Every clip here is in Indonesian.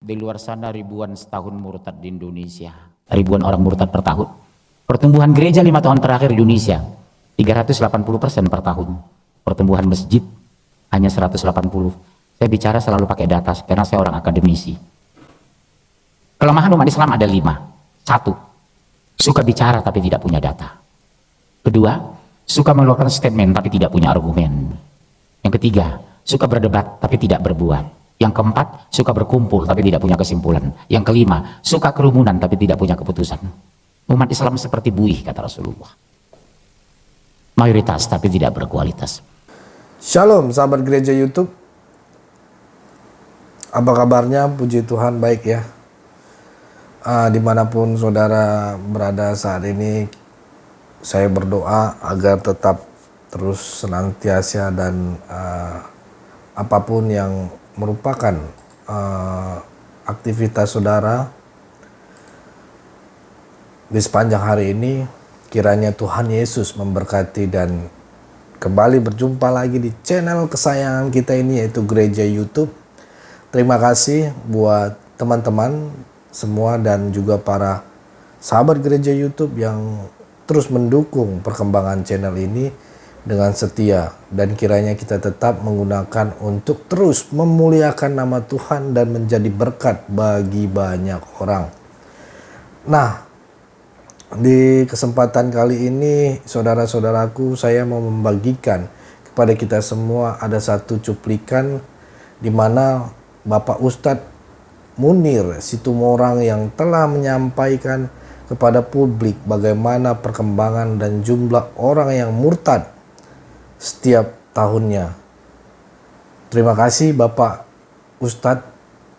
Di luar sana ribuan setahun murtad di Indonesia. Ribuan orang murtad per tahun. Pertumbuhan gereja 5 tahun terakhir di Indonesia 380% per tahun. Pertumbuhan masjid hanya 180. Saya bicara selalu pakai data karena saya orang akademisi. Kelemahan umat Islam ada 5. 1. Suka bicara tapi tidak punya data. Kedua, suka mengeluarkan statement tapi tidak punya argumen. Yang ketiga, suka berdebat tapi tidak berbuat. Yang keempat, suka berkumpul tapi tidak punya kesimpulan. Yang kelima, suka kerumunan tapi tidak punya keputusan. Umat Islam seperti buih, kata Rasulullah. Mayoritas tapi tidak berkualitas. Shalom sahabat gereja YouTube. Apa kabarnya? Puji Tuhan baik ya. Dimanapun saudara berada saat ini, saya berdoa agar tetap terus senantiasa dan apapun yang merupakan aktivitas saudara di sepanjang hari ini, kiranya Tuhan Yesus memberkati dan kembali berjumpa lagi di channel kesayangan kita ini, yaitu Gereja YouTube. Terima kasih buat teman-teman semua dan juga para sahabat Gereja YouTube yang terus mendukung perkembangan channel ini dengan setia, dan kiranya kita tetap menggunakan untuk terus memuliakan nama Tuhan dan menjadi berkat bagi banyak orang. Nah, di kesempatan kali ini saudara-saudaraku, saya mau membagikan kepada kita semua ada satu cuplikan di mana Bapak Ustadz Munir Situmorang yang telah menyampaikan kepada publik bagaimana perkembangan dan jumlah orang yang murtad setiap tahunnya. Terima kasih Bapak Ustadz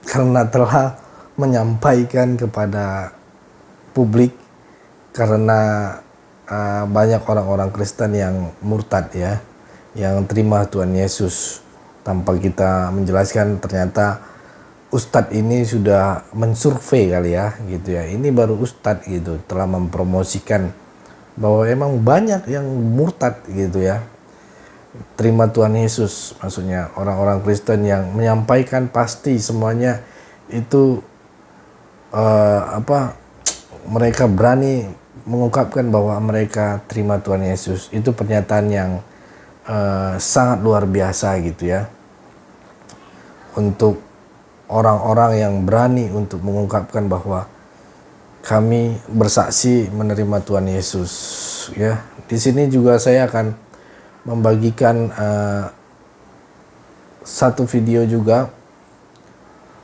karena telah menyampaikan kepada publik, karena banyak orang-orang Kristen yang murtad ya, yang terima Tuhan Yesus. Tanpa kita menjelaskan, ternyata Ustadz ini sudah mensurvei kali ya gitu ya. Ini baru Ustadz gitu telah mempromosikan bahwa emang banyak yang murtad gitu ya, terima Tuhan Yesus. Maksudnya orang-orang Kristen yang menyampaikan pasti semuanya itu mereka berani mengungkapkan bahwa mereka terima Tuhan Yesus. Itu pernyataan yang sangat luar biasa gitu ya, untuk orang-orang yang berani untuk mengungkapkan bahwa kami bersaksi menerima Tuhan Yesus ya. Di sini juga saya akan membagikan satu video juga,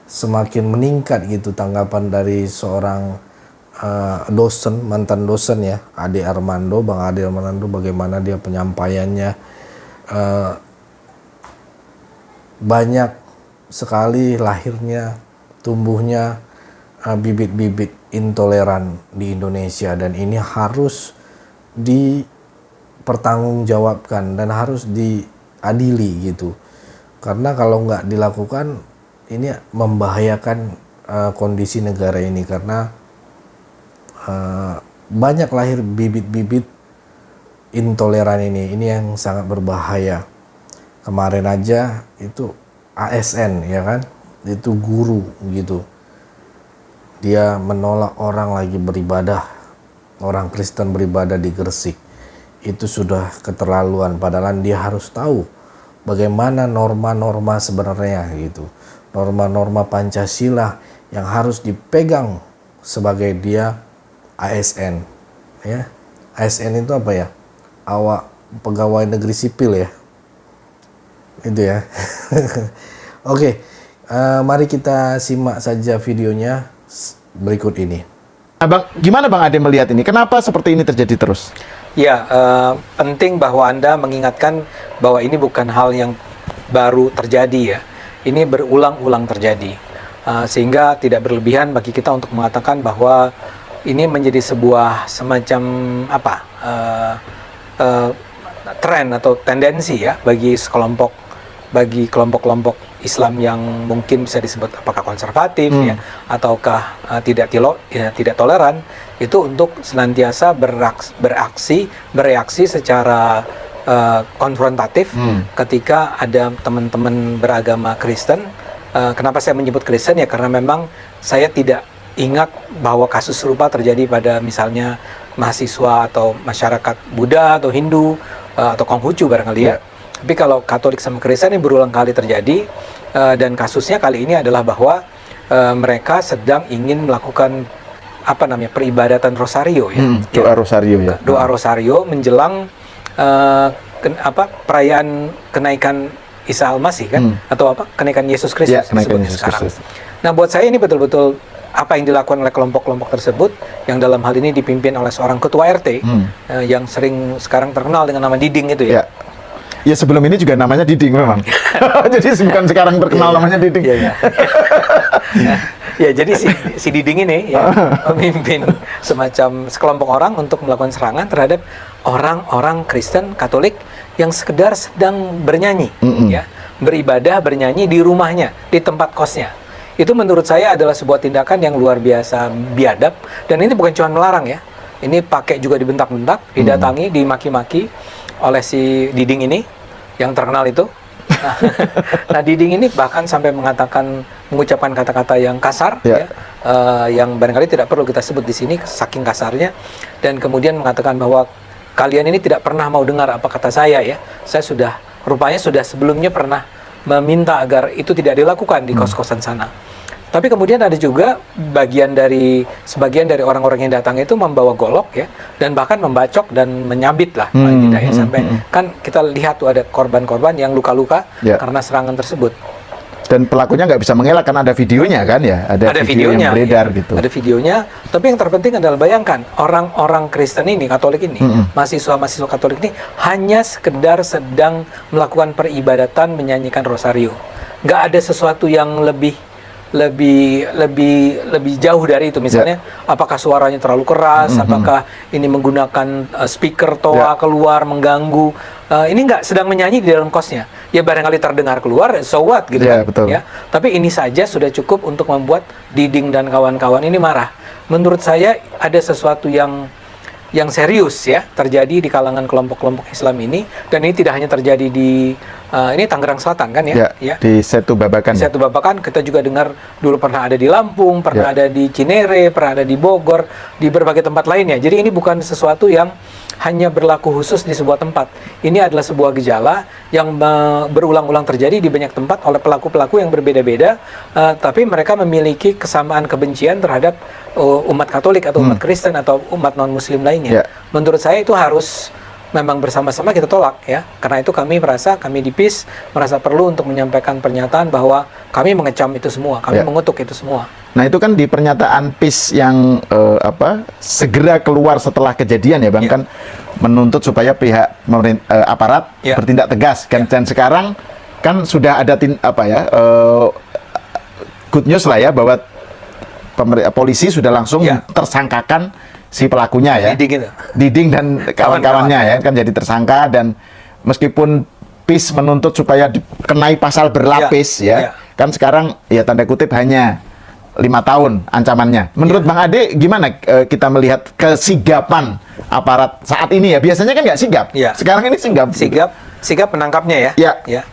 semakin meningkat gitu tanggapan dari seorang dosen, mantan dosen ya, Ade Armando, Bang Ade Armando, bagaimana dia penyampaiannya. Banyak sekali lahirnya, tumbuhnya bibit-bibit intoleran di Indonesia, dan ini harus dipertanggungjawabkan dan harus diadili gitu. Karena kalau nggak dilakukan, ini membahayakan kondisi negara ini, karena banyak lahir bibit-bibit intoleran ini yang sangat berbahaya. Kemarin aja itu ASN ya kan, itu guru gitu, dia menolak orang lagi beribadah, orang Kristen beribadah di Gresik. Itu sudah keterlaluan, padahal dia harus tahu bagaimana norma-norma sebenarnya gitu, norma-norma Pancasila yang harus dipegang sebagai dia ASN ya. ASN itu apa ya? Awak pegawai negeri sipil ya, itu ya. Oke, mari kita simak saja videonya berikut ini. Bang, gimana Bang Ade melihat ini? Kenapa seperti ini terjadi terus? Ya, penting bahwa Anda mengingatkan bahwa ini bukan hal yang baru terjadi ya. Ini berulang-ulang terjadi. Sehingga tidak berlebihan bagi kita untuk mengatakan bahwa ini menjadi sebuah semacam tren atau tendensi ya bagi kelompok-kelompok Islam yang mungkin bisa disebut apakah konservatif ya, ataukah tidak toleran, itu untuk senantiasa bereaksi secara konfrontatif ketika ada teman-teman beragama Kristen Kenapa saya menyebut Kristen ya, karena memang saya tidak ingat bahwa kasus serupa terjadi pada misalnya mahasiswa atau masyarakat Buddha atau Hindu atau Konghucu barangkali ya. Tapi kalau Katolik sama Kristen ini berulang kali terjadi, dan kasusnya kali ini adalah bahwa mereka sedang ingin melakukan peribadatan rosario ya. Doa rosario ya. Doa rosario menjelang perayaan kenaikan Isa Al-Masih kan, atau kenaikan Yesus Kristus. Ya, kenaikan disebutnya Yesus sekarang. Kristus. Nah, buat saya ini betul-betul apa yang dilakukan oleh kelompok-kelompok tersebut, yang dalam hal ini dipimpin oleh seorang ketua RT yang sering sekarang terkenal dengan nama Diding itu ya. Ya sebelum ini juga namanya Diding memang. Jadi bukan sekarang terkenal namanya Diding. Ya, jadi si Diding ini ya memimpin semacam sekelompok orang untuk melakukan serangan terhadap orang-orang Kristen Katolik yang sekedar sedang bernyanyi, ya, beribadah, bernyanyi di rumahnya, di tempat kosnya. Itu menurut saya adalah sebuah tindakan yang luar biasa biadab, dan ini bukan cuma melarang ya. Ini pakai juga dibentak-bentak, didatangi, dimaki-maki oleh si Diding ini yang terkenal itu. Nah, Diding ini bahkan sampai mengucapkan kata-kata yang kasar, yang barangkali tidak perlu kita sebut di sini saking kasarnya, dan kemudian mengatakan bahwa kalian ini tidak pernah mau dengar apa kata saya ya. Saya rupanya sudah sebelumnya pernah meminta agar itu tidak dilakukan di kos-kosan sana. Tapi kemudian ada juga sebagian dari orang-orang yang datang itu membawa golok ya, dan bahkan membacok dan menyabit lah paling tidak ya, sampai kan kita lihat tuh ada korban-korban yang luka-luka karena serangan tersebut. Dan pelakunya nggak bisa mengelak karena ada videonya kan ya, ada videonya yang beredar ya, gitu. Ada videonya, tapi yang terpenting adalah bayangkan orang-orang Kristen ini, Katolik ini, mahasiswa-mahasiswa Katolik ini hanya sekedar sedang melakukan peribadatan, menyanyikan rosario. Nggak ada sesuatu yang lebih jauh dari itu. Misalnya apakah suaranya terlalu keras, apakah ini menggunakan speaker toa keluar mengganggu. Ini nggak sedang menyanyi di dalam kosnya. Ya barangkali terdengar keluar, so what gitu kan. Betul. Ya. Tapi ini saja sudah cukup untuk membuat Diding dan kawan-kawan ini marah. Menurut saya ada sesuatu yang serius ya terjadi di kalangan kelompok-kelompok Islam ini, dan ini tidak hanya terjadi di ini Tangerang Selatan kan ya, di Setu Babakan. Setu Babakan kita juga dengar dulu pernah ada di Lampung, pernah ada di Cinere, pernah ada di Bogor, di berbagai tempat lainnya. Jadi ini bukan sesuatu yang hanya berlaku khusus di sebuah tempat. Ini adalah sebuah gejala yang berulang-ulang terjadi di banyak tempat oleh pelaku-pelaku yang berbeda-beda, tapi mereka memiliki kesamaan kebencian terhadap umat Katolik atau umat Kristen atau umat non-Muslim lainnya. Menurut saya itu harus memang bersama-sama kita tolak ya. Karena itu kami di PIS merasa perlu untuk menyampaikan pernyataan bahwa kami mengecam itu semua, kami mengutuk itu semua. Nah itu kan di pernyataan PIS yang segera keluar setelah kejadian ya Bang, kan menuntut supaya pihak aparat bertindak tegas kan, dan sekarang kan sudah ada good news lah ya, bahwa polisi sudah langsung tersangkakan si pelakunya ya, Diding dan kawan-kawannya ya, kan jadi tersangka. Dan meskipun PIS menuntut supaya dikenai pasal berlapis kan sekarang ya tanda kutip hanya 5 tahun ancamannya. Menurut Bang Ade gimana kita melihat kesigapan aparat saat ini ya? Biasanya kan nggak sigap, sekarang ini sigap menangkapnya ya.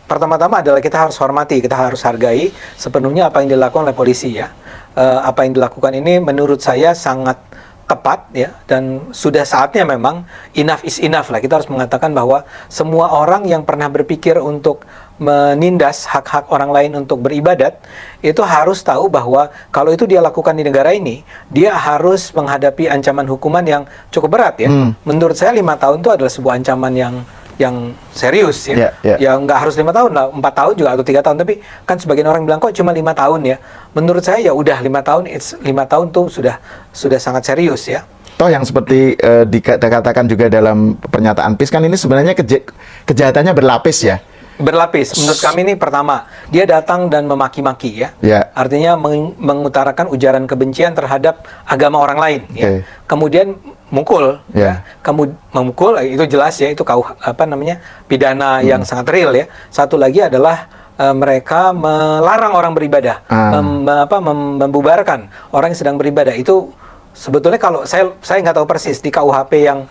Pertama-tama adalah kita harus hormati, kita harus hargai sepenuhnya apa yang dilakukan oleh polisi ya. Apa yang dilakukan ini menurut saya sangat tepat ya, dan sudah saatnya memang enough is enough lah. Kita harus mengatakan bahwa semua orang yang pernah berpikir untuk menindas hak-hak orang lain untuk beribadat itu harus tahu bahwa kalau itu dia lakukan di negara ini, dia harus menghadapi ancaman hukuman yang cukup berat ya. Menurut saya 5 tahun itu adalah sebuah ancaman yang serius ya. Ya nggak harus 5 tahun lah, 4 tahun juga atau 3 tahun, tapi kan sebagian orang bilang kok cuma 5 tahun ya. Menurut saya ya udah 5 tahun, 5 tahun tuh sudah sangat serius ya. Toh yang seperti dikatakan juga dalam pernyataan PIS kan ini sebenarnya kejahatannya berlapis ya. Berlapis. Menurut kami ini pertama, dia datang dan memaki-maki ya. Artinya mengutarakan ujaran kebencian terhadap agama orang lain ya. Kemudian mukul memukul itu jelas ya, itu pidana yang sangat real ya. Satu lagi adalah mereka melarang orang beribadah, membubarkan orang yang sedang beribadah. Itu sebetulnya kalau saya nggak tahu persis di KUHP yang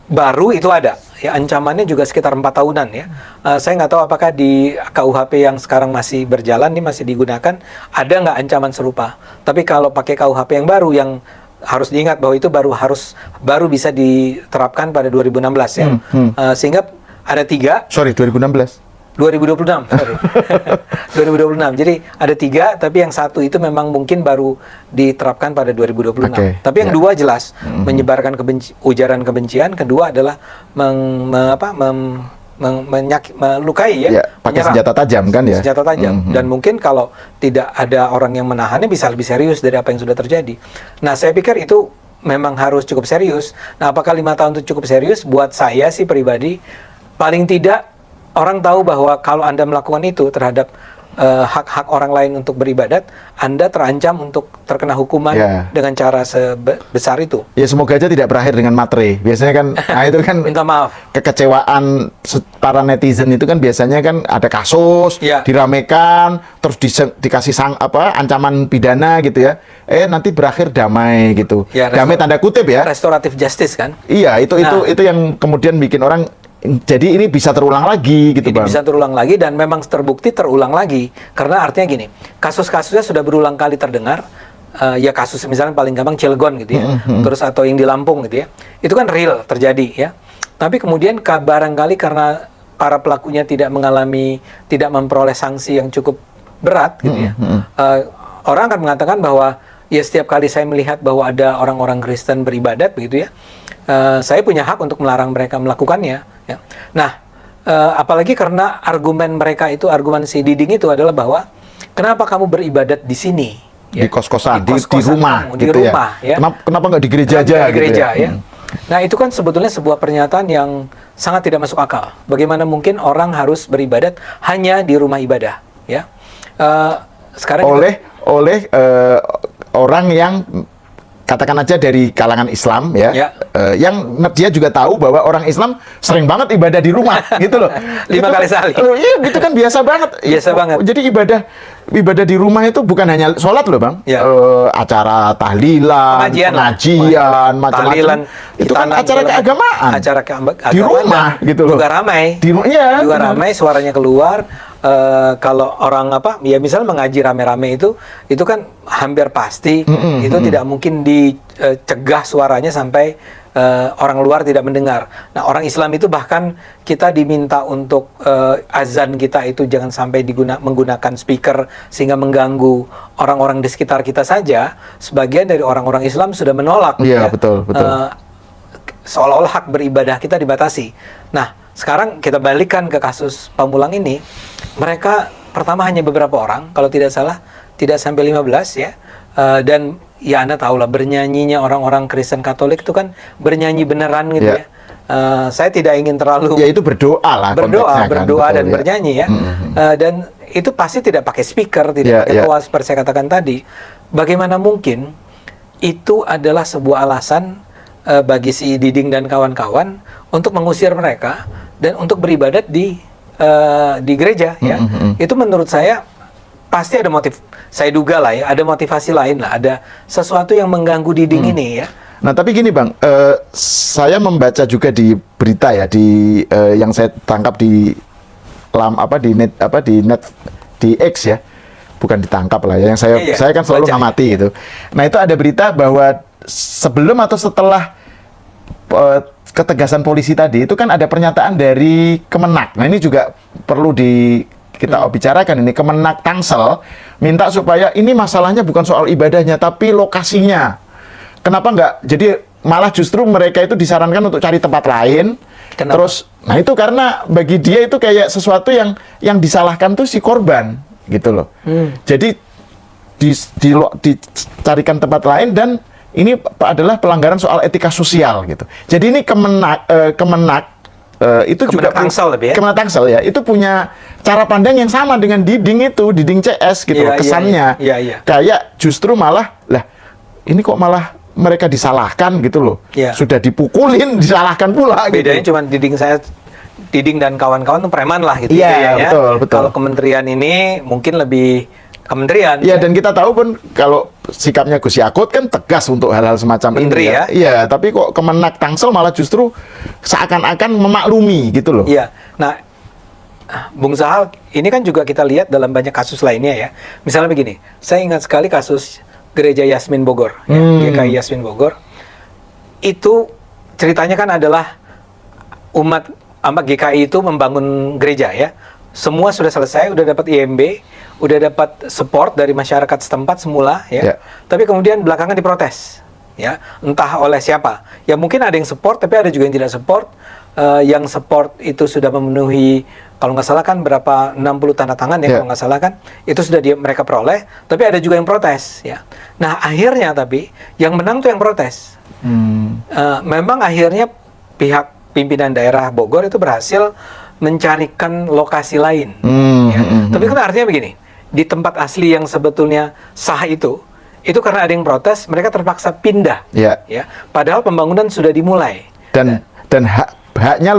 baru itu ada. Ya, ancamannya juga sekitar 4 tahunan ya. Saya nggak tahu apakah di KUHP yang sekarang masih berjalan ini masih digunakan ada nggak ancaman serupa. Tapi kalau pakai KUHP yang baru yang harus diingat bahwa itu baru bisa diterapkan pada 2016 ya. Sehingga ada 3. Sorry, 2016. 2026, sorry. 2026. Jadi ada 3, tapi yang 1 itu memang mungkin baru diterapkan pada 2026. Okay. Tapi yang 2 jelas menyebarkan ujaran kebencian. Kedua adalah melukai ya, pakai senjata tajam kan ya. Senjata tajam. Dan mungkin kalau tidak ada orang yang menahannya bisa lebih serius dari apa yang sudah terjadi. Nah, saya pikir itu memang harus cukup serius. Nah, apakah 5 tahun itu cukup serius? Buat saya sih pribadi, paling tidak orang tahu bahwa kalau Anda melakukan itu terhadap hak-hak orang lain untuk beribadat, Anda terancam untuk terkena hukuman dengan cara sebesar itu. Ya semoga aja tidak berakhir dengan matre. Biasanya kan, nah itu kan minta maaf. Kekecewaan para netizen itu kan biasanya kan ada kasus, diramekan, terus dikasih ancaman pidana gitu ya. Nanti berakhir damai gitu. Ya, damai tanda kutip ya. Restoratif justice kan? Iya, itu yang kemudian bikin orang. Jadi ini bisa terulang lagi gitu, Bang. Bisa terulang lagi dan memang terbukti terulang lagi. Karena artinya gini, kasus-kasusnya sudah berulang kali terdengar. Ya kasus misalnya paling gampang Cilegon gitu ya. Terus atau yang di Lampung gitu ya. Itu kan real terjadi ya. Tapi kemudian barangkali karena para pelakunya tidak memperoleh sanksi yang cukup berat gitu ya. Orang akan mengatakan bahwa ya setiap kali saya melihat bahwa ada orang-orang Kristen beribadat begitu ya. Saya punya hak untuk melarang mereka melakukannya. Ya. Nah, apalagi karena argumen si Diding itu adalah bahwa kenapa kamu beribadat di sini? Ya? Di kos-kosan, di rumah, di rumah ya. Kenapa nggak di gereja aja? Di gereja gitu ya. Nah, itu kan sebetulnya sebuah pernyataan yang sangat tidak masuk akal. Bagaimana mungkin orang harus beribadat hanya di rumah ibadah? Ya. Sekarang oleh orang yang katakan aja dari kalangan Islam ya. Yang dia juga tahu bahwa orang Islam sering banget ibadah di rumah gitu loh. 5 kali sehari. Iya, itu kan biasa banget. Biasa banget. Jadi ibadah di rumah itu bukan hanya sholat loh, Bang. Acara tahlilan, pengajian, macam-macam. Itu kan acara keagamaan. Acara keagamaan di rumah gitu loh. Juga ramai. Juga ramai, suaranya keluar. Kalau orang ya misal mengaji rame-rame itu kan hampir pasti itu tidak mungkin dicegah suaranya sampai orang luar tidak mendengar. Nah, orang Islam itu bahkan kita diminta untuk azan kita itu jangan sampai menggunakan speaker sehingga mengganggu orang-orang di sekitar kita saja. Sebagian dari orang-orang Islam sudah menolak. Iya, betul. Seolah-olah hak beribadah kita dibatasi. Nah, sekarang kita balikkan ke kasus Pamulang ini. Mereka pertama hanya beberapa orang, kalau tidak salah tidak sampai 15 ya. Dan ya Anda tahu lah bernyanyinya orang-orang Kristen Katolik itu kan bernyanyi beneran gitu ya. Saya tidak ingin terlalu ya itu berdoa lah, berdoa dan bernyanyi ya. Dan itu pasti tidak pakai speaker, tidak pakai toa seperti saya katakan tadi. Bagaimana mungkin itu adalah sebuah alasan bagi si Diding dan kawan-kawan untuk mengusir mereka dan untuk beribadat di gereja ya. Itu menurut saya pasti ada motif, saya duga lah ya, ada motivasi lain lah, ada sesuatu yang mengganggu Diding ini ya. Nah tapi gini Bang, saya membaca juga di berita ya, yang saya tangkap di X ya, bukan ditangkap lah ya, yang saya kan selalu ngamati gitu. Nah itu ada berita bahwa sebelum atau setelah ketegasan polisi tadi itu kan ada pernyataan dari Kemenak. Nah ini juga perlu kita bicarakan ini. Kemenak Tangsel minta supaya ini masalahnya bukan soal ibadahnya tapi lokasinya. Kenapa nggak? Jadi malah justru mereka itu disarankan untuk cari tempat lain. Kenapa? Terus, nah itu karena bagi dia itu kayak sesuatu yang disalahkan tuh si korban gitu loh. Jadi dicarikan tempat lain dan ini adalah pelanggaran soal etika sosial gitu. Jadi ini Kemenak itu juga Tangsel lebih ya? Kemenak Tangsel ya, itu punya cara pandang yang sama dengan Diding CS gitu loh, kesannya. Kayak justru malah ini kok malah mereka disalahkan gitu loh. Sudah dipukulin, disalahkan pula. Bedanya gitu. cuma Diding dan kawan-kawan tuh preman lah gitu. Iya, betul. Kalau kementerian ini mungkin lebih kementerian. Iya, dan kita tahu pun kalau sikapnya Gus Yakut kan tegas untuk hal-hal semacam Menteri ini. ya. Iya, tapi kok Kemenak Tangsel malah justru seakan-akan memaklumi gitu loh. Iya. Nah, Bung Sahal, ini kan juga kita lihat dalam banyak kasus lainnya ya. Misalnya begini, saya ingat sekali kasus Gereja Yasmin Bogor, ya, GKI Yasmin Bogor. Itu ceritanya kan adalah umat GKI itu membangun gereja ya. Semua sudah selesai, udah dapat IMB, udah dapat support dari masyarakat setempat semula ya. Tapi kemudian belakangan diprotes ya, entah oleh siapa. Ya mungkin ada yang support, tapi ada juga yang tidak support. Yang support itu sudah memenuhi, kalau nggak salah kan berapa 60 tanda tangan ya, kalau nggak salah kan itu sudah mereka peroleh. Tapi ada juga yang protes ya. Nah akhirnya tapi yang menang tuh yang protes. Memang akhirnya pihak pimpinan daerah Bogor itu berhasil mencarikan lokasi lain. Ya. Tapi kan artinya begini, di tempat asli yang sebetulnya sah itu karena ada yang protes, mereka terpaksa pindah. Ya. Padahal pembangunan sudah dimulai. Dan haknya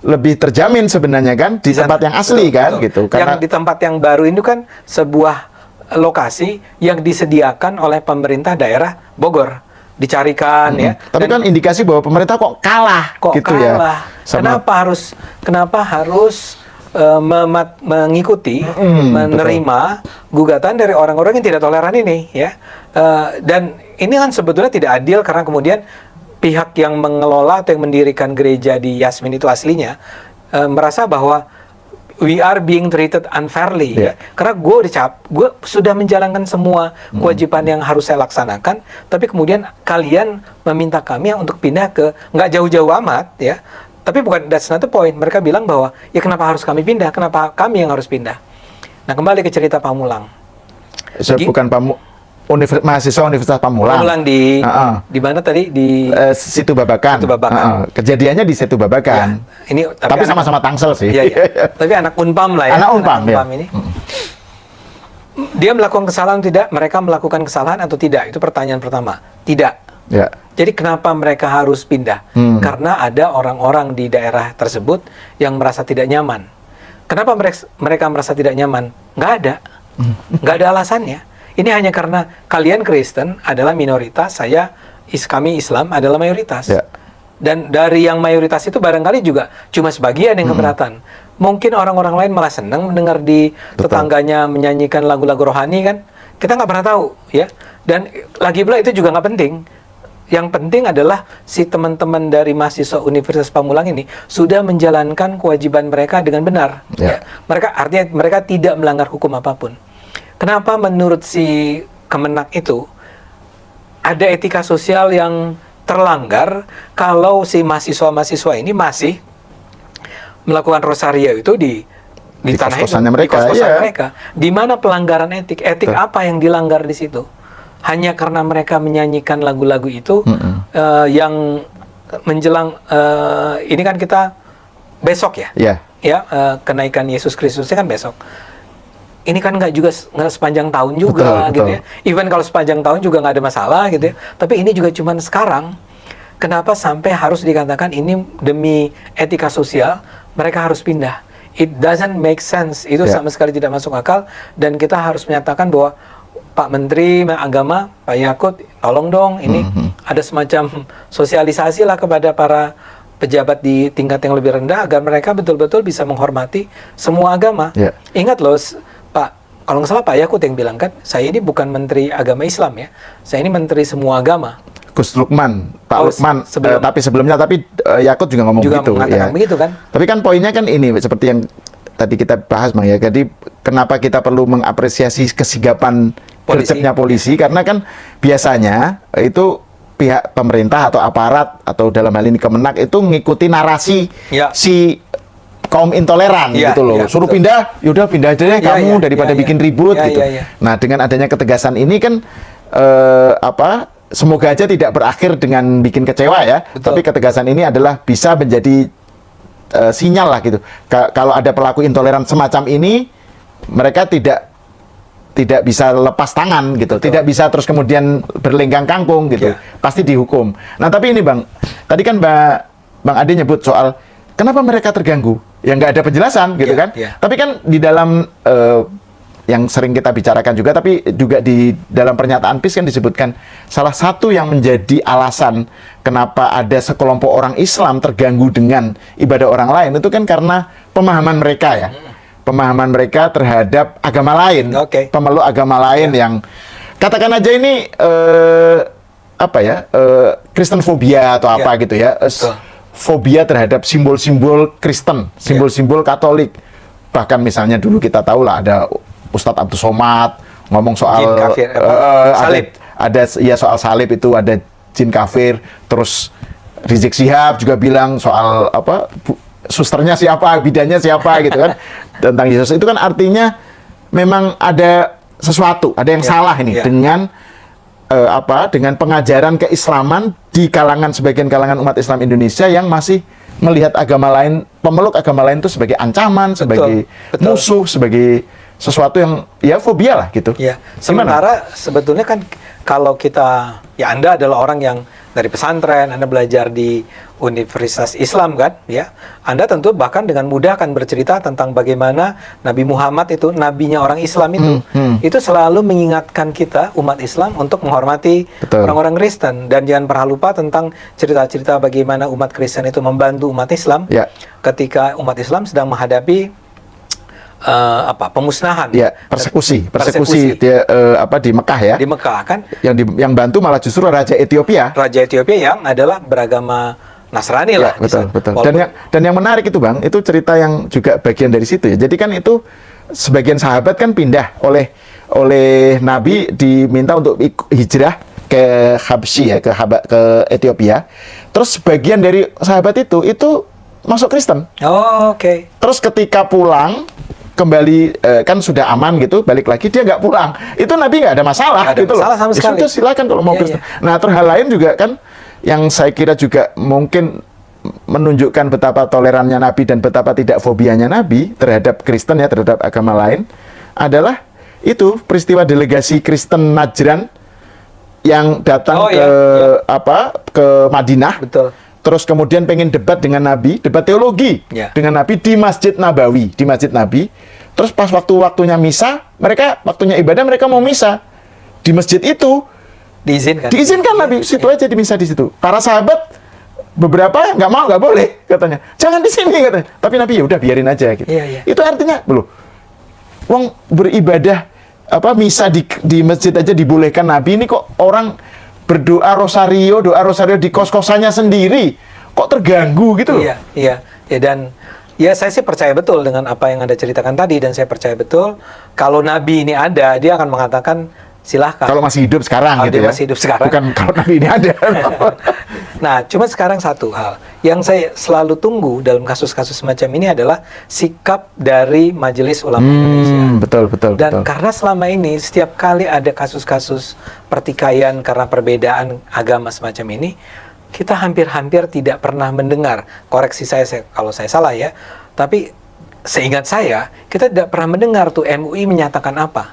lebih terjamin sebenarnya kan di tempat yang asli kan gitu. Karena yang di tempat yang baru ini kan sebuah lokasi yang disediakan oleh pemerintah daerah Bogor. Dicarikan ya. Tapi kan indikasi bahwa pemerintah kok kalah gitu kalah. Ya. Kenapa harus mengikuti, menerima gugatan dari orang-orang yang tidak toleran ini ya. Dan ini kan sebetulnya tidak adil karena kemudian pihak yang mengelola atau yang mendirikan gereja di Yasmin itu aslinya merasa bahwa we are being treated unfairly ya. Karena gue sudah menjalankan semua kewajiban yang harus saya laksanakan, tapi kemudian kalian meminta kami untuk pindah ke nggak jauh-jauh amat ya. Tapi bukan, that's not the point. Mereka bilang bahwa ya kenapa harus kami pindah? Kenapa kami yang harus pindah? Nah kembali ke cerita Pamulang. Bukan mahasiswa Universitas Pamulang. Pamulang di mana tadi di Situ Babakan. Kejadiannya di Situ Babakan. Ya, ini tapi sama-sama Tangsel sih. Iya. Tapi anak Unpam lah ya. Anak Unpam ini. Dia melakukan kesalahan tidak? Mereka melakukan kesalahan atau tidak? Itu pertanyaan pertama. Tidak. Ya. Jadi kenapa mereka harus pindah? Karena ada orang-orang di daerah tersebut yang merasa tidak nyaman. Kenapa mereka merasa tidak nyaman? Nggak ada. Nggak ada alasannya. Ini hanya karena kalian Kristen adalah minoritas, kami Islam adalah mayoritas. Ya. Dan dari yang mayoritas itu barangkali juga cuma sebagian yang keberatan. Mungkin orang-orang lain malah senang mendengar di tetangganya menyanyikan lagu-lagu rohani kan. Kita nggak pernah tahu ya. Dan lagi pula itu juga nggak penting. Yang penting adalah si teman-teman dari mahasiswa Universitas Pamulang ini sudah menjalankan kewajiban mereka dengan benar. Ya. Artinya mereka tidak melanggar hukum apapun. Kenapa menurut si Kemenak itu ada etika sosial yang terlanggar kalau si mahasiswa-mahasiswa ini masih melakukan rosario itu di tanah kos-kosannya itu, mereka, di kos-kosan mereka. Di mana pelanggaran etik? Etik apa yang dilanggar di situ? Hanya karena mereka menyanyikan lagu-lagu itu yang menjelang ini kan kita besok ya, kenaikan Yesus Kristusnya kan besok. Ini kan nggak sepanjang tahun juga gitu ya. Even kalau sepanjang tahun juga nggak ada masalah gitu ya. Tapi ini juga cuman sekarang. Kenapa sampai harus dikatakan ini demi etika sosial mereka harus pindah? It doesn't make sense. Itu sama sekali tidak masuk akal. Dan kita harus menyatakan bahwa Pak Menteri Agama, Pak Yakut, tolong dong ini ada semacam sosialisasi lah kepada para pejabat di tingkat yang lebih rendah agar mereka betul-betul bisa menghormati semua agama. Ingat loh, kalau nggak salah Pak Yakut yang bilang kan, saya ini bukan Menteri Agama Islam ya, saya ini Menteri semua agama. Gus Lukman, Pak Lukman, tapi sebelumnya Yakut juga ngomong gitu. Mengatakan begitu kan. Tapi kan poinnya kan ini, seperti yang tadi kita bahas Bang ya, jadi kenapa kita perlu mengapresiasi kesigapan gercepnya polisi, karena kan biasanya itu pihak pemerintah atau aparat atau dalam hal ini Kemenak itu mengikuti narasi si kaum intoleran gitu loh. Suruh pindah, yaudah pindah aja deh kamu daripada bikin ribut gitu. Nah, dengan adanya ketegasan ini kan semoga aja tidak berakhir dengan bikin kecewa ya. Tapi ketegasan ini adalah bisa menjadi sinyal lah gitu. Kalau ada pelaku intoleran semacam ini, mereka tidak bisa lepas tangan gitu. Tidak bisa terus kemudian berlenggang kangkung gitu. Pasti dihukum. Nah, tapi ini Bang, tadi kan Bang Ade nyebut soal kenapa mereka terganggu? Ya nggak ada penjelasan gitu kan. Tapi kan di dalam yang sering kita bicarakan juga, tapi juga di dalam pernyataan PIS kan disebutkan salah satu yang menjadi alasan kenapa ada sekelompok orang Islam terganggu dengan ibadah orang lain itu kan karena pemahaman mereka ya. Pemahaman mereka terhadap agama lain, pemeluk agama lain yang katakan aja ini Kristen fobia atau apa gitu ya, fobia terhadap simbol-simbol Kristen, simbol-simbol Katolik. Bahkan misalnya dulu kita tahu lah ada Ustadz Abdul Somad ngomong soal jin kafir, salib. Ada ya soal salib itu ada jin kafir. Terus Rizik Syihab juga bilang soal susternya siapa, bidannya siapa gitu kan tentang Yesus. Itu kan artinya memang ada sesuatu, ada yang salah ini dengan dengan pengajaran keislaman di kalangan sebagian kalangan umat Islam Indonesia yang masih melihat agama lain, pemeluk agama lain itu sebagai ancaman, sebagai musuh, sebagai sesuatu yang ya fobia lah gitu. Ya. Sementara sebetulnya kan kalau kita, ya Anda adalah orang yang dari pesantren, Anda belajar di Universitas Islam kan, ya. Anda tentu bahkan dengan mudah akan bercerita tentang bagaimana Nabi Muhammad itu, nabinya orang Islam itu selalu mengingatkan kita umat Islam untuk menghormati orang-orang Kristen, dan jangan pernah lupa tentang cerita-cerita bagaimana umat Kristen itu membantu umat Islam ketika umat Islam sedang menghadapi pemusnahan, persekusi dia di Mekah ya. Di Mekah kan. Yang bantu malah justru Raja Ethiopia. Raja Ethiopia yang adalah beragama Nasrani lah. Betul. Dan yang menarik itu Bang, itu cerita yang juga bagian dari situ ya. Jadi kan itu sebagian sahabat kan pindah oleh Nabi diminta untuk hijrah ke Habsyi ya, ke Ethiopia. Terus sebagian dari sahabat itu masuk Kristen. Terus ketika pulang kembali kan sudah aman gitu, balik lagi dia nggak pulang. Itu Nabi nggak ada masalah gitu loh. Sama sekali. Sudah silakan kalau mau Kristen. Nah, terus hal lain juga kan yang saya kira juga mungkin menunjukkan betapa tolerannya Nabi dan betapa tidak fobianya Nabi terhadap Kristen ya, terhadap agama lain adalah itu peristiwa delegasi Kristen Najran yang datang ke Madinah. Betul. Terus kemudian pengen debat dengan Nabi, debat teologi dengan Nabi di Masjid Nabawi, di Masjid Nabi. Terus pas waktunya misa, waktunya ibadah mereka mau misa di masjid itu. Diizinkan Nabi, situ aja di misa di situ. Para sahabat beberapa nggak mau, nggak boleh katanya. Jangan di sini katanya. Tapi Nabi ya udah biarin aja gitu. Itu artinya wong beribadah misa di masjid aja dibolehkan Nabi, ini kok orang berdoa rosario di kos-kosannya sendiri kok terganggu gitu loh. Iya. Dan ya saya sih percaya betul dengan apa yang Anda ceritakan tadi, dan saya percaya betul kalau Nabi ini ada, dia akan mengatakan silahkan. Kalau masih hidup sekarang gitu ya. Masih hidup sekarang. Bukan kalau Nabi ini ada. Nah, cuma sekarang satu hal yang saya selalu tunggu dalam kasus-kasus semacam ini adalah sikap dari Majelis Ulama Indonesia. Betul. Dan karena selama ini setiap kali ada kasus-kasus pertikaian karena perbedaan agama semacam ini, kita hampir-hampir tidak pernah mendengar, koreksi saya kalau saya salah ya, tapi seingat saya, kita tidak pernah mendengar tuh MUI menyatakan apa.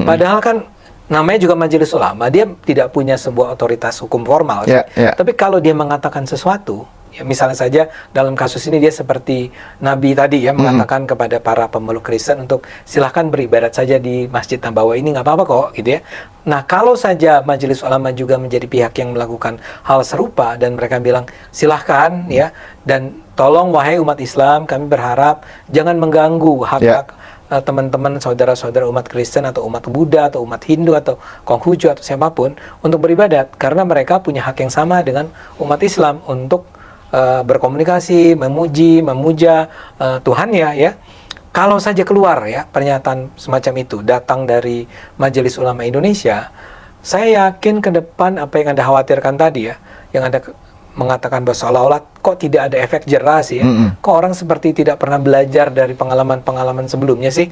Padahal kan namanya juga Majelis Ulama, dia tidak punya sebuah otoritas hukum formal. Tapi kalau dia mengatakan sesuatu, ya misalnya saja dalam kasus ini dia seperti Nabi tadi ya, mengatakan kepada para pemeluk Kristen untuk silahkan beribadat saja di Masjid Nabawi ini, nggak apa-apa kok gitu ya. Nah, kalau saja Majelis Ulama juga menjadi pihak yang melakukan hal serupa dan mereka bilang silahkan ya, dan tolong wahai umat Islam, kami berharap jangan mengganggu hak-hak teman-teman saudara-saudara umat Kristen atau umat Buddha atau umat Hindu atau Konghucu atau siapapun untuk beribadat, karena mereka punya hak yang sama dengan umat Islam untuk berkomunikasi, memuja Tuhannya ya. Kalau saja keluar ya pernyataan semacam itu datang dari Majelis Ulama Indonesia, saya yakin ke depan apa yang Anda khawatirkan tadi ya, yang Anda mengatakan bahwa seolah-olah kok tidak ada efek jerah sih ya, kok orang seperti tidak pernah belajar dari pengalaman-pengalaman sebelumnya sih.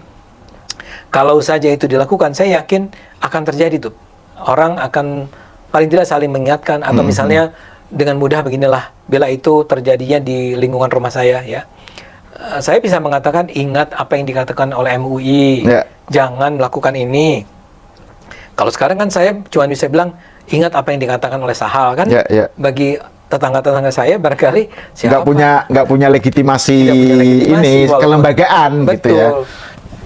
Kalau saja itu dilakukan, saya yakin akan terjadi tuh. Orang akan paling tidak saling mengingatkan, atau misalnya dengan mudah beginilah, bila itu terjadinya di lingkungan rumah saya ya, saya bisa mengatakan ingat apa yang dikatakan oleh MUI, jangan melakukan ini. Kalau sekarang kan saya cuma bisa bilang ingat apa yang dikatakan oleh Sahal kan. Bagi tetangga-tetangga saya barangkali nggak punya legitimasi ini kelembagaan gitu ya.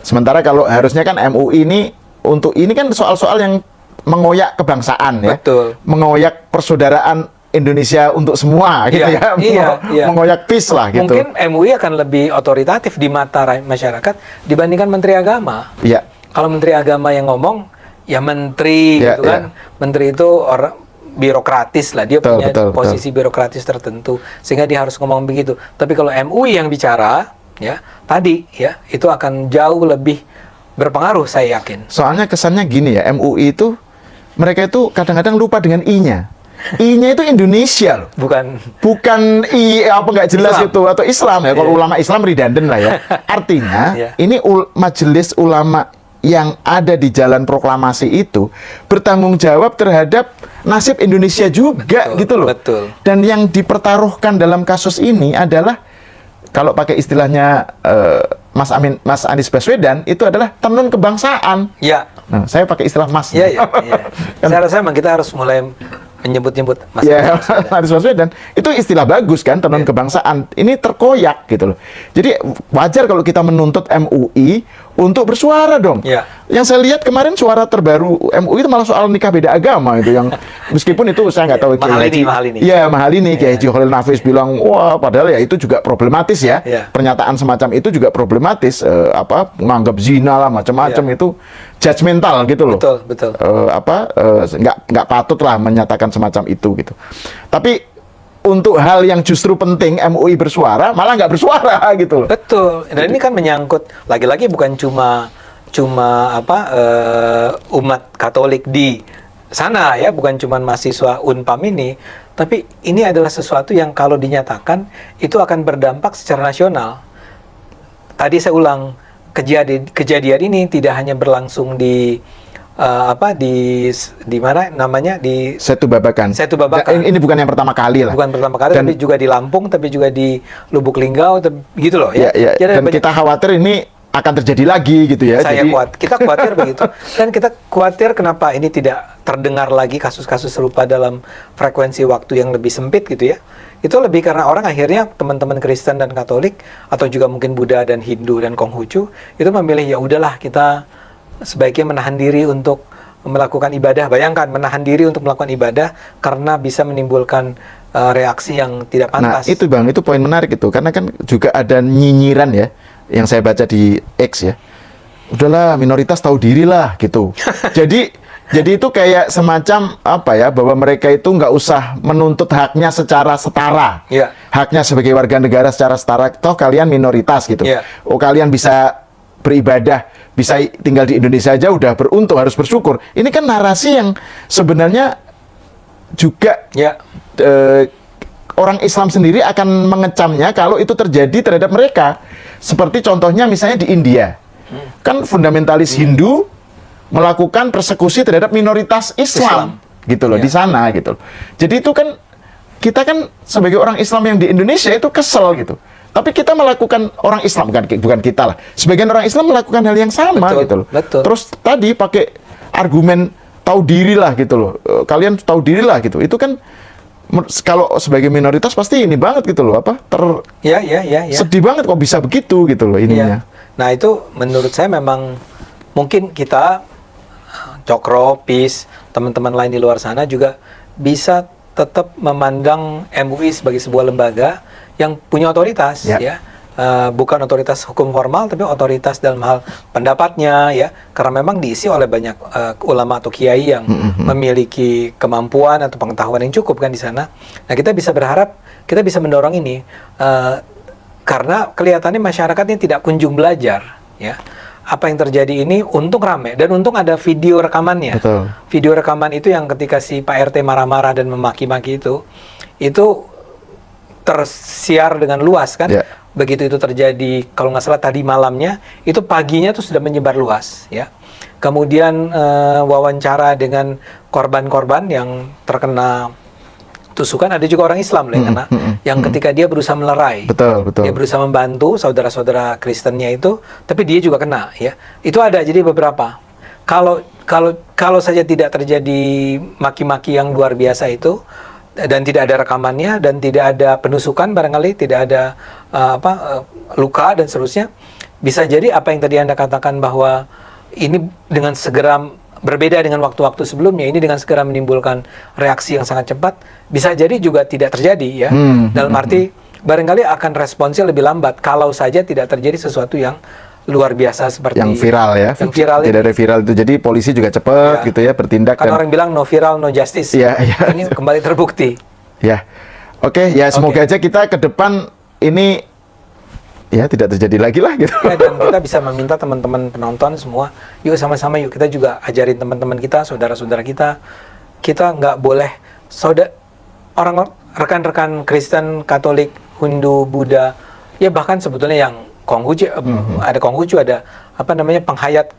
Sementara kalau harusnya kan MUI ini untuk ini kan soal-soal yang mengoyak kebangsaan ya. Betul. Mengoyak persaudaraan Indonesia untuk semua gitu Iya, ya. iya. Mengoyak peace lah gitu. Mungkin MUI akan lebih otoritatif di mata masyarakat dibandingkan Menteri Agama. Iya. Kalau Menteri Agama yang ngomong, ya Menteri Ya, gitu kan. Menteri itu orang birokratis lah, dia punya posisi birokratis tertentu, sehingga dia harus ngomong begitu. Tapi kalau MUI yang bicara, ya tadi ya itu akan jauh lebih berpengaruh, saya yakin. Soalnya kesannya gini ya, MUI itu mereka itu kadang-kadang lupa dengan I-nya. I-nya itu Indonesia loh. Bukan I apa nggak jelas Islam. itu atau Islam ya. Kalau ulama Islam redundant lah ya. Artinya ini majelis ulama yang ada di jalan proklamasi itu bertanggung jawab terhadap nasib Indonesia juga gitu loh. Betul. Dan yang dipertaruhkan dalam kasus ini adalah kalau pakai istilahnya Mas Anies Baswedan itu adalah tenun kebangsaan. Ya. Nah, saya pakai istilah Mas. Iya, iya. Saya rasa memang kita harus mulai menyebut-nyebut Mas Anies Baswedan. Itu istilah bagus kan, tenun kebangsaan. Ini terkoyak gitu loh. Jadi wajar kalau kita menuntut MUI untuk bersuara dong. Ya. Yang saya lihat kemarin suara terbaru MUI itu malah soal nikah beda agama itu yang meskipun itu saya nggak tahu mahal ini. Iya, mahal ini. Kiai Haji Khalil Nafis bilang, "Wah, padahal ya itu juga problematis ya." Pernyataan semacam itu juga problematis menganggap zina lah macam-macam itu judgmental gitu loh. Betul. Nggak patut lah menyatakan semacam itu gitu. Tapi untuk hal yang justru penting MUI bersuara malah nggak bersuara gitu loh. Betul. Dan ini kan menyangkut lagi-lagi bukan cuma umat Katolik di sana ya, bukan cuma mahasiswa Unpam ini, tapi ini adalah sesuatu yang kalau dinyatakan itu akan berdampak secara nasional. Tadi saya ulang, kejadian ini tidak hanya berlangsung di di mana namanya, di Setu Babakan. Ini bukan yang pertama kali lah. Bukan pertama kali, tapi juga di Lampung, tapi juga di Lubuk Linggau, gitu loh ya. Dan kita khawatir ini akan terjadi lagi gitu ya. Kita khawatir begitu. Dan kita khawatir kenapa ini tidak terdengar lagi kasus-kasus serupa dalam frekuensi waktu yang lebih sempit gitu ya. Itu lebih karena orang akhirnya, teman-teman Kristen dan Katolik atau juga mungkin Buddha dan Hindu dan Konghucu itu memilih ya udahlah, kita sebaiknya menahan diri untuk melakukan ibadah. Bayangkan menahan diri untuk melakukan ibadah karena bisa menimbulkan reaksi yang tidak pantas. Nah itu Bang, itu poin menarik itu. Karena kan juga ada nyinyiran ya, yang saya baca di X ya. Udahlah, minoritas tahu diri lah gitu. Jadi itu kayak semacam bahwa mereka itu nggak usah menuntut haknya secara setara. Haknya sebagai warga negara secara setara. Toh kalian minoritas gitu. Oh, kalian bisa beribadah, bisa tinggal di Indonesia aja udah beruntung, harus bersyukur. Ini kan narasi yang sebenarnya juga orang Islam sendiri akan mengecamnya kalau itu terjadi terhadap mereka. Seperti contohnya misalnya di India. Kan fundamentalis Hindu melakukan persekusi terhadap minoritas Islam. Gitu loh, di sana gitu loh. Jadi itu kan kita kan sebagai orang Islam yang di Indonesia itu kesel gitu. Tapi kita melakukan, orang Islam, bukan kita lah, sebagian orang Islam melakukan hal yang sama gitu loh. Terus tadi pakai argumen tahu diri lah gitu loh, kalian tahu diri lah gitu. Itu kan kalau sebagai minoritas pasti ini banget gitu loh, sedih banget kok bisa begitu gitu loh ininya. Nah itu menurut saya memang mungkin kita, Cokro, PIS, teman-teman lain di luar sana juga bisa tetap memandang MUI sebagai sebuah lembaga yang punya otoritas, bukan otoritas hukum formal, tapi otoritas dalam hal pendapatnya, ya, karena memang diisi oleh banyak ulama atau kiai yang memiliki kemampuan atau pengetahuan yang cukup kan di sana. Nah, kita bisa berharap kita bisa mendorong ini karena kelihatannya masyarakatnya tidak kunjung belajar, ya. Apa yang terjadi ini untung rame dan untung ada video rekamannya. Betul. Video rekaman itu yang ketika si Pak RT marah-marah dan memaki-maki itu tersiar dengan luas kan. Begitu itu terjadi, kalau nggak salah tadi malamnya, itu paginya tuh sudah menyebar luas ya. Kemudian wawancara dengan korban-korban yang terkena tusukan, ada juga orang Islam yang ketika dia berusaha melerai, dia berusaha membantu saudara-saudara Kristennya itu, tapi dia juga kena ya. Itu ada, jadi beberapa. Kalau saja tidak terjadi maki-maki yang luar biasa itu, dan tidak ada rekamannya dan tidak ada penusukan, barangkali tidak ada luka dan seterusnya, bisa jadi apa yang tadi Anda katakan bahwa ini dengan segera berbeda dengan waktu-waktu sebelumnya, ini dengan segera menimbulkan reaksi yang sangat cepat, bisa jadi juga tidak terjadi ya. Dalam arti barangkali akan responsnya lebih lambat kalau saja tidak terjadi sesuatu yang luar biasa seperti yang viral ya. Yang viral tidak ini. ada viral itu. Jadi polisi juga cepat gitu ya bertindak. Kan orang bilang no viral no justice. Ini kembali terbukti. Ya. Oke, ya semoga aja kita ke depan ini ya tidak terjadi lagi lah gitu. Ya, dan kita bisa meminta teman-teman penonton semua, yuk sama-sama yuk kita juga ajarin teman-teman kita, saudara-saudara kita nggak boleh orang rekan-rekan Kristen, Katolik, Hindu, Buddha, ya bahkan sebetulnya yang Konghucu, ada Konghucu, ada apa namanya penghayat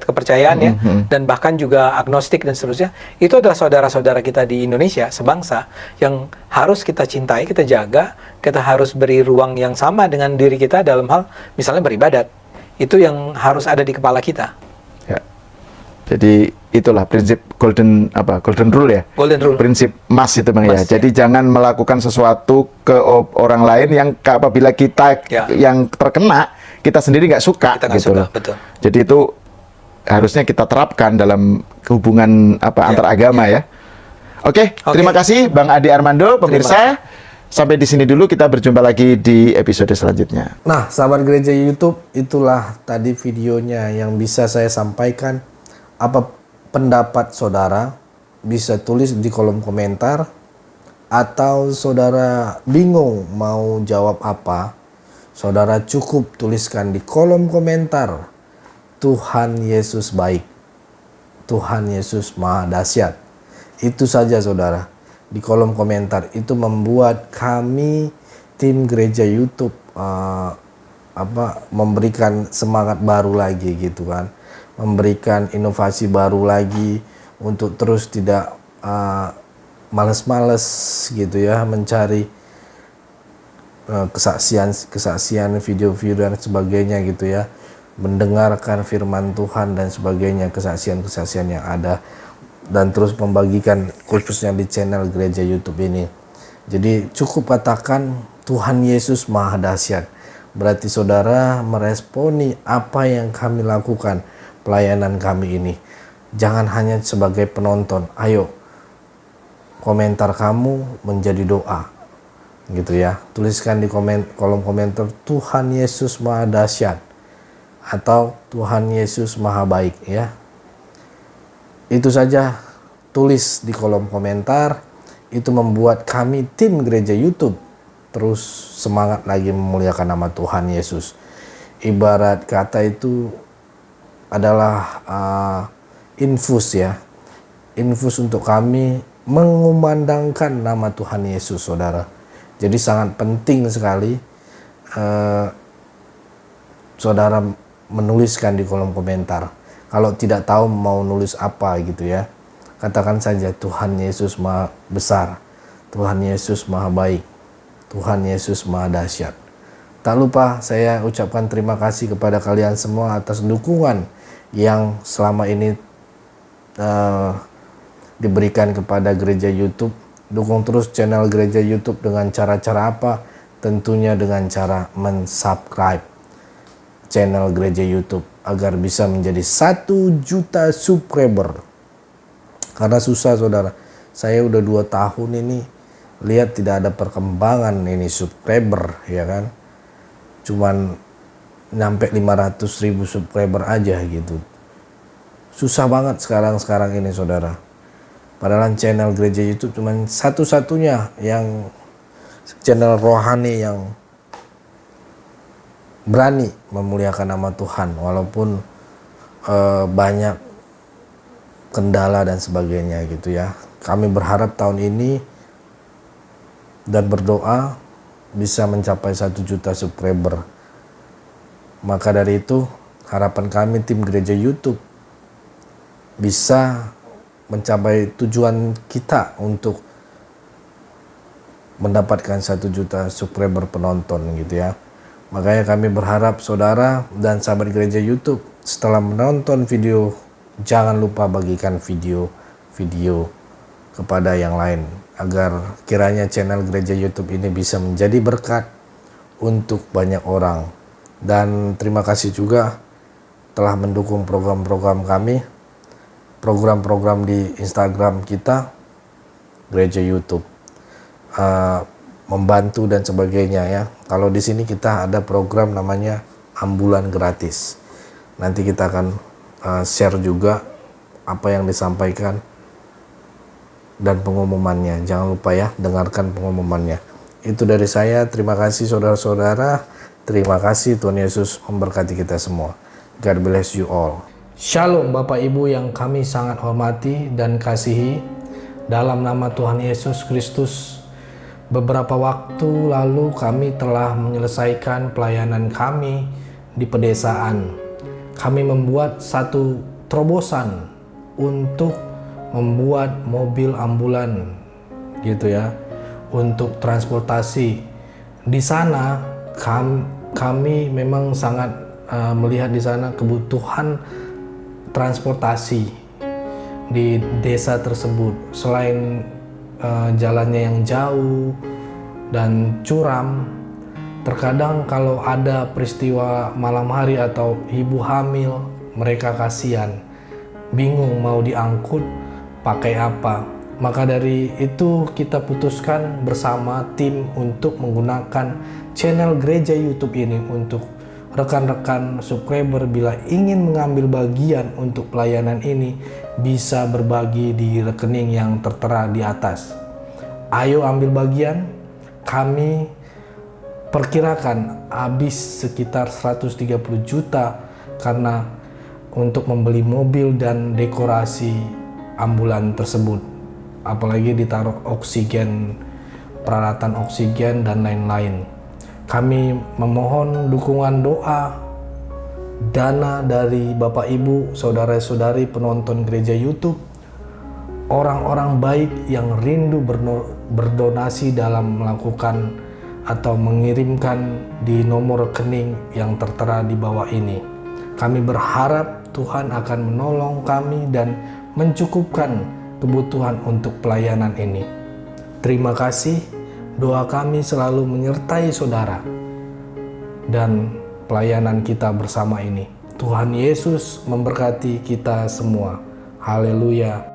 kepercayaan ya, dan bahkan juga agnostik dan seterusnya, itu adalah saudara-saudara kita di Indonesia sebangsa yang harus kita cintai, kita jaga, kita harus beri ruang yang sama dengan diri kita dalam hal misalnya beribadat. Itu yang harus ada di kepala kita. Ya. Jadi itulah prinsip golden rule ya. Golden rule. Prinsip emas itu Bang ya. Emas, Jadi jangan melakukan sesuatu ke orang lain yang apabila kita yang terkena, kita sendiri nggak suka Kita nggak gitu suka, loh. betul. Jadi itu harusnya kita terapkan dalam hubungan antar agama ya. Oke, terima kasih Bang Adi Armando, pemirsa. Sampai di sini dulu, kita berjumpa lagi di episode selanjutnya. Nah, sahabat gereja YouTube, itulah tadi videonya yang bisa saya sampaikan. Apa pendapat saudara? Bisa tulis di kolom komentar. Atau saudara bingung mau jawab apa? Saudara cukup tuliskan di kolom komentar. Tuhan Yesus baik. Tuhan Yesus maha dahsyat. Itu saja saudara. Di kolom komentar itu membuat kami tim gereja YouTube memberikan semangat baru lagi gitu kan, memberikan inovasi baru lagi untuk terus tidak males-males gitu ya mencari kesaksian video-video dan sebagainya gitu ya, mendengarkan firman Tuhan dan sebagainya, kesaksian-kesaksian yang ada, dan terus membagikan khususnya di channel gereja YouTube ini. Jadi cukup katakan Tuhan Yesus maha dahsyat. Berarti saudara meresponi apa yang kami lakukan, pelayanan kami ini. Jangan hanya sebagai penonton. Ayo, komentar kamu menjadi doa. Gitu ya. Tuliskan di kolom komentar Tuhan Yesus maha dahsyat. Atau Tuhan Yesus maha baik ya. Itu saja, tulis di kolom komentar. Itu membuat kami tim gereja YouTube terus semangat lagi memuliakan nama Tuhan Yesus. Ibarat kata itu adalah infus ya. Infus untuk kami mengumandangkan nama Tuhan Yesus saudara. Jadi sangat penting sekali saudara menuliskan di kolom komentar. Kalau tidak tahu mau nulis apa gitu ya, katakan saja Tuhan Yesus maha besar, Tuhan Yesus maha baik, Tuhan Yesus maha dahsyat. Tak lupa saya ucapkan terima kasih kepada kalian semua atas dukungan yang selama ini diberikan kepada gereja YouTube. Dukung terus channel gereja YouTube dengan cara-cara apa? Tentunya dengan cara mensubscribe channel gereja YouTube agar bisa menjadi 1 juta subscriber. Karena susah saudara, saya udah 2 tahun ini lihat tidak ada perkembangan ini subscriber ya kan, cuman nyampe 500.000 subscriber aja gitu. Susah banget sekarang ini saudara. Padahal channel gereja YouTube cuman satu-satunya yang channel rohani yang berani memuliakan nama Tuhan walaupun banyak kendala dan sebagainya gitu ya. Kami berharap tahun ini dan berdoa bisa mencapai 1 juta subscriber. Maka dari itu harapan kami tim gereja YouTube bisa mencapai tujuan kita untuk mendapatkan 1 juta subscriber penonton gitu ya. Makanya kami berharap saudara dan sahabat gereja YouTube setelah menonton video, jangan lupa bagikan video-video kepada yang lain agar kiranya channel gereja YouTube ini bisa menjadi berkat untuk banyak orang Dan terima kasih juga telah mendukung program-program kami, program-program di Instagram kita, Gereja YouTube, membantu dan sebagainya ya. Kalau di sini kita ada program namanya ambulan gratis. Nanti kita akan share juga apa yang disampaikan dan pengumumannya. Jangan lupa ya, dengarkan pengumumannya. Itu dari saya. Terima kasih saudara-saudara. Terima kasih, Tuhan Yesus memberkati kita semua. God bless you all. Shalom Bapak Ibu yang kami sangat hormati dan kasihi. Dalam nama Tuhan Yesus Kristus, beberapa waktu lalu kami telah menyelesaikan pelayanan kami di pedesaan. Kami membuat satu terobosan untuk membuat mobil ambulan gitu ya, untuk transportasi. Di sana kami memang sangat melihat di sana kebutuhan transportasi di desa tersebut. Selain jalannya yang jauh dan curam, terkadang kalau ada peristiwa malam hari atau ibu hamil, mereka kasihan, bingung mau diangkut pakai apa. Maka dari itu kita putuskan bersama tim untuk menggunakan channel Gereja YouTube ini untuk rekan-rekan subscriber bila ingin mengambil bagian untuk pelayanan ini bisa berbagi di rekening yang tertera di atas. Ayo ambil bagian. Kami perkirakan habis sekitar 130 juta karena untuk membeli mobil dan dekorasi ambulan tersebut. Apalagi ditaruh oksigen, peralatan oksigen dan lain-lain. Kami memohon dukungan doa, dana dari Bapak Ibu, saudara-saudari penonton Gereja YouTube, orang-orang baik yang rindu berdonasi dalam melakukan atau mengirimkan di nomor rekening yang tertera di bawah ini. Kami berharap Tuhan akan menolong kami dan mencukupkan kebutuhan untuk pelayanan ini. Terima kasih. Doa kami selalu menyertai saudara dan pelayanan kita bersama ini. Tuhan Yesus memberkati kita semua. Haleluya.